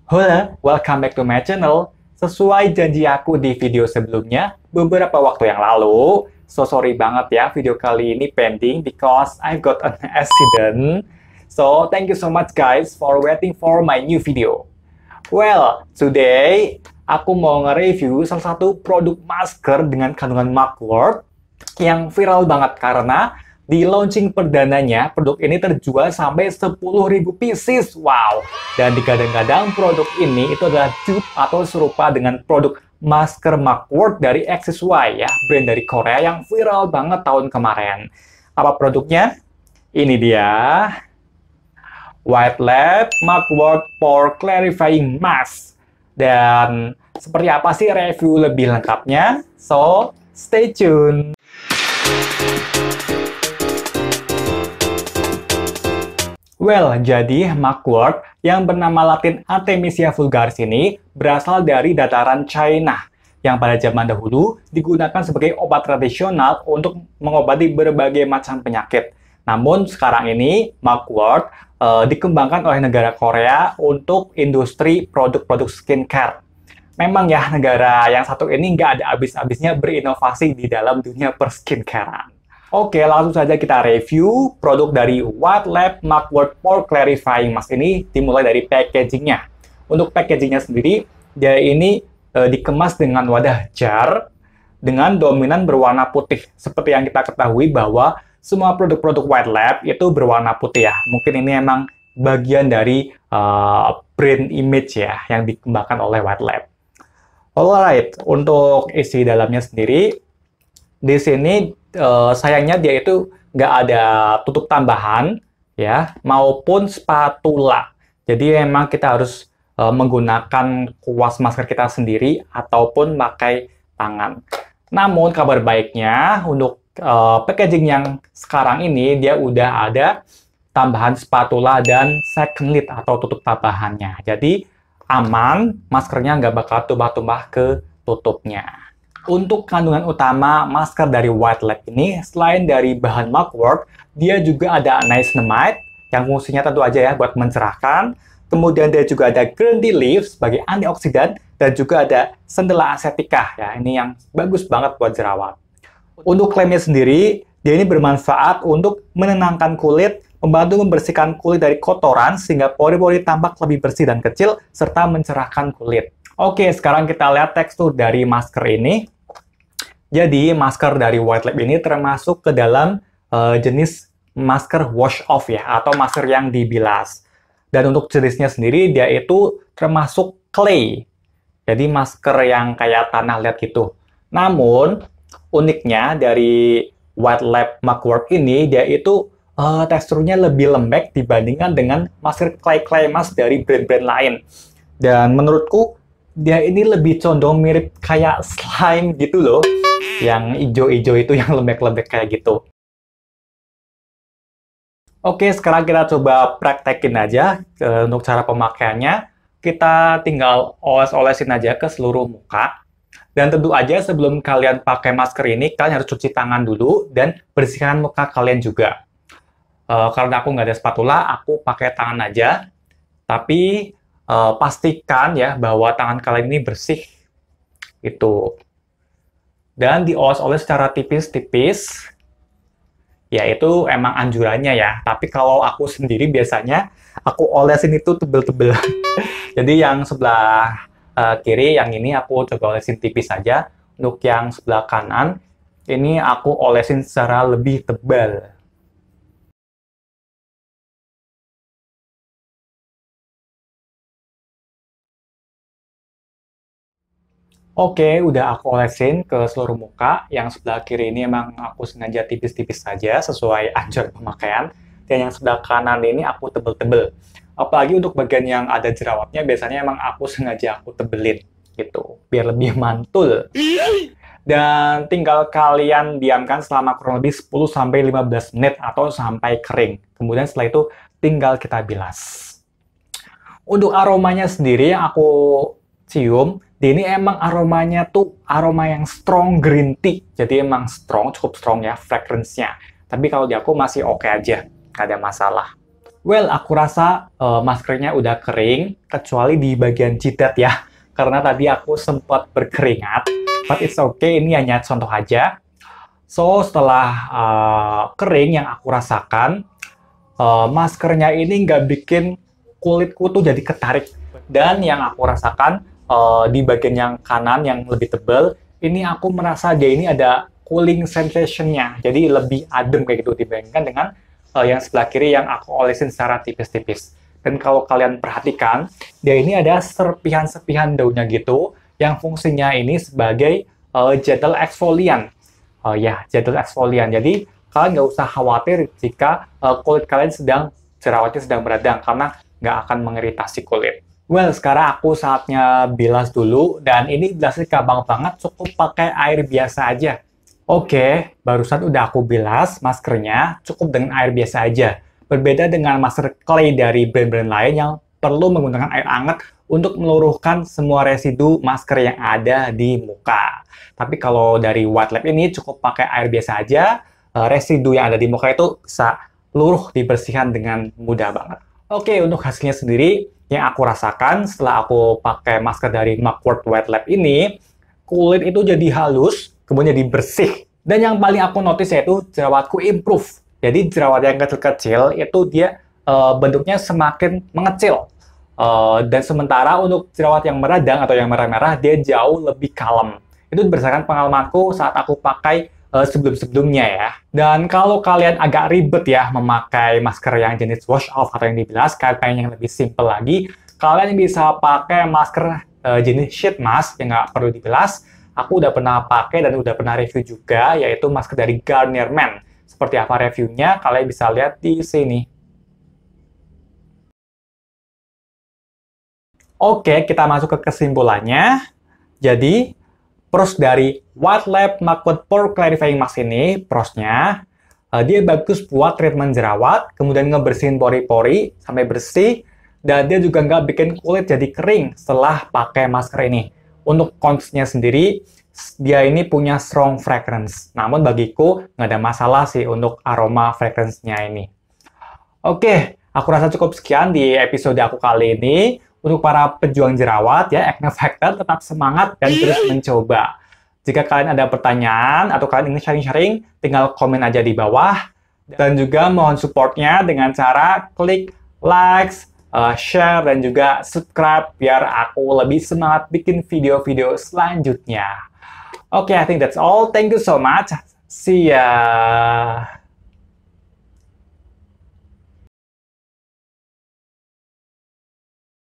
Hola, welcome back to my channel. Sesuai janji aku di video sebelumnya, beberapa waktu yang lalu, so sorry banget ya, video kali ini pending because I got an accident. So, thank you so much guys for waiting for my new video. Well, today, aku mau nge-review salah satu produk masker dengan kandungan mugwort yang viral banget karena di launching perdananya, produk ini terjual sampai 10.000 pieces. Wow! Dan digadang-gadang produk ini itu adalah dupe atau serupa dengan produk masker mugwort dari XSY ya, brand dari Korea yang viral banget tahun kemarin. Apa produknya? Ini dia. White Lab Mugwort Pore Clarifying Mask. Dan seperti apa sih review lebih lengkapnya? So, stay tune! Well, jadi mugwort yang bernama latin Artemisia vulgaris ini berasal dari dataran China yang pada zaman dahulu digunakan sebagai obat tradisional untuk mengobati berbagai macam penyakit. Namun sekarang ini mugwort dikembangkan oleh negara Korea untuk industri produk-produk skincare. Memang ya negara yang satu ini nggak ada habis-habisnya berinovasi di dalam dunia perskincarean. Oke, langsung saja kita review produk dari White Lab Mugwort Pore Clarifying Mask ini dimulai dari packagingnya. Untuk packagingnya sendiri, dia ini dikemas dengan wadah jar dengan dominan berwarna putih. Seperti yang kita ketahui bahwa semua produk-produk White Lab itu berwarna putih ya. Mungkin ini emang bagian dari brand image ya yang dikembangkan oleh White Lab. Alright, untuk isi dalamnya sendiri, di sini sayangnya dia itu nggak ada tutup tambahan ya maupun spatula. Jadi memang kita harus menggunakan kuas masker kita sendiri ataupun pakai tangan. Namun kabar baiknya untuk packaging yang sekarang ini dia udah ada tambahan spatula dan second lid atau tutup tambahannya. Jadi aman, maskernya nggak bakal tumbah-tumbah ke tutupnya. Untuk kandungan utama masker dari White Lab ini, selain dari bahan mugwort, dia juga ada niacinamide, yang fungsinya tentu aja ya buat mencerahkan. Kemudian dia juga ada green tea leaf sebagai antioksidan, dan juga ada Centella acetica, ya ini yang bagus banget buat jerawat. Untuk klaimnya sendiri, dia ini bermanfaat untuk menenangkan kulit, membantu membersihkan kulit dari kotoran, sehingga pori-pori tampak lebih bersih dan kecil, serta mencerahkan kulit. Oke, sekarang kita lihat tekstur dari masker ini. Jadi, masker dari White Lab ini termasuk ke dalam jenis masker wash off ya, atau masker yang dibilas. Dan untuk jenisnya sendiri, dia itu termasuk clay. Jadi, masker yang kayak tanah liat gitu. Namun, uniknya dari White Lab mugwort ini, dia itu teksturnya lebih lembek dibandingkan dengan masker clay mask dari brand-brand lain. Dan menurutku, dia ini lebih condong mirip kayak slime gitu loh. Yang ijo-ijo itu yang lembek-lembek kayak gitu. Oke, sekarang kita coba praktekin aja untuk cara pemakaiannya. Kita tinggal oles-olesin aja ke seluruh muka. Dan tentu aja sebelum kalian pakai masker ini, kalian harus cuci tangan dulu dan bersihkan muka kalian juga. Karena aku nggak ada spatula, aku pakai tangan aja. Tapi pastikan ya bahwa tangan kalian ini bersih. Gitu. Dan dioles-oles secara tipis-tipis, ya itu emang anjurannya ya. Tapi kalau aku sendiri biasanya, aku olesin itu tebel-tebel. Jadi yang sebelah kiri, yang ini aku coba olesin tipis saja. Untuk yang sebelah kanan, ini aku olesin secara lebih tebal. Oke, udah aku olesin ke seluruh muka. Yang sebelah kiri ini emang aku sengaja tipis-tipis saja sesuai anjuran pemakaian. Dan yang sebelah kanan ini aku tebel-tebel. Apalagi untuk bagian yang ada jerawatnya, biasanya emang aku sengaja aku tebelin gitu, biar lebih mantul. Dan tinggal kalian diamkan selama kurang lebih 10-15 menit atau sampai kering. Kemudian setelah itu tinggal kita bilas. Untuk aromanya sendiri yang aku cium, ini emang aromanya tuh aroma yang strong green tea. Jadi emang strong, cukup strong ya fragrance-nya. Tapi kalau di aku masih oke aja, nggak ada masalah. Well, aku rasa maskernya udah kering, kecuali di bagian jidat ya. Karena tadi aku sempat berkeringat. But it's okay, ini hanya contoh aja. So, setelah kering yang aku rasakan, maskernya ini nggak bikin kulitku tuh jadi ketarik. Dan yang aku rasakan di bagian yang kanan yang lebih tebal, ini aku merasa dia ini ada cooling sensation-nya. Jadi lebih adem kayak gitu dibandingkan dengan yang sebelah kiri yang aku olesin secara tipis-tipis. Dan kalau kalian perhatikan, dia ini ada serpihan-serpihan daunnya gitu, yang fungsinya ini sebagai gentle exfoliant. Gentle exfoliant. Jadi, kalian nggak usah khawatir jika kulit kalian jerawatnya sedang beradang, karena nggak akan mengiritasi kulit. Well, sekarang aku saatnya bilas dulu, dan ini bilasnya gampang banget, cukup pakai air biasa aja. Oke, barusan udah aku bilas maskernya cukup dengan air biasa aja. Berbeda dengan masker clay dari brand-brand lain yang perlu menggunakan air hangat untuk meluruhkan semua residu masker yang ada di muka. Tapi kalau dari White Lab ini cukup pakai air biasa aja, residu yang ada di muka itu bisa luruh dibersihkan dengan mudah banget. Oke, untuk hasilnya sendiri, yang aku rasakan setelah aku pakai masker dari Mugwort White Lab ini, kulit itu jadi halus, kemudian jadi bersih. Dan yang paling aku notice yaitu jerawatku improve. Jadi jerawat yang kecil-kecil itu dia bentuknya semakin mengecil. Dan sementara untuk jerawat yang meradang atau yang merah-merah, dia jauh lebih kalem. Itu berdasarkan pengalamanku saat aku pakai sebelum-sebelumnya ya. Dan kalau kalian agak ribet ya memakai masker yang jenis wash off atau yang dibilas, kalian pengen yang lebih simple lagi, kalian bisa pakai masker jenis sheet mask yang nggak perlu dibilas. Aku udah pernah pakai dan udah pernah review juga, yaitu masker dari Garnier Men. Seperti apa reviewnya, kalian bisa lihat di sini. Oke, kita masuk ke kesimpulannya. Jadi, pros dari White Lab Mugwort Pore Clarifying Mask ini, prosnya, dia bagus buat treatment jerawat, kemudian ngebersihin pori-pori sampai bersih, dan dia juga nggak bikin kulit jadi kering setelah pakai masker ini. Untuk cons-nya sendiri, dia ini punya strong fragrance. Namun bagiku nggak ada masalah sih untuk aroma fragrance-nya ini. Oke, aku rasa cukup sekian di episode aku kali ini. Untuk para pejuang jerawat ya, Acne Factor, tetap semangat dan terus mencoba. Jika kalian ada pertanyaan atau kalian ingin sharing-sharing, tinggal komen aja di bawah. Dan juga mohon supportnya dengan cara klik like, share, dan juga subscribe biar aku lebih semangat bikin video-video selanjutnya. Okay, I think that's all. Thank you so much. See ya.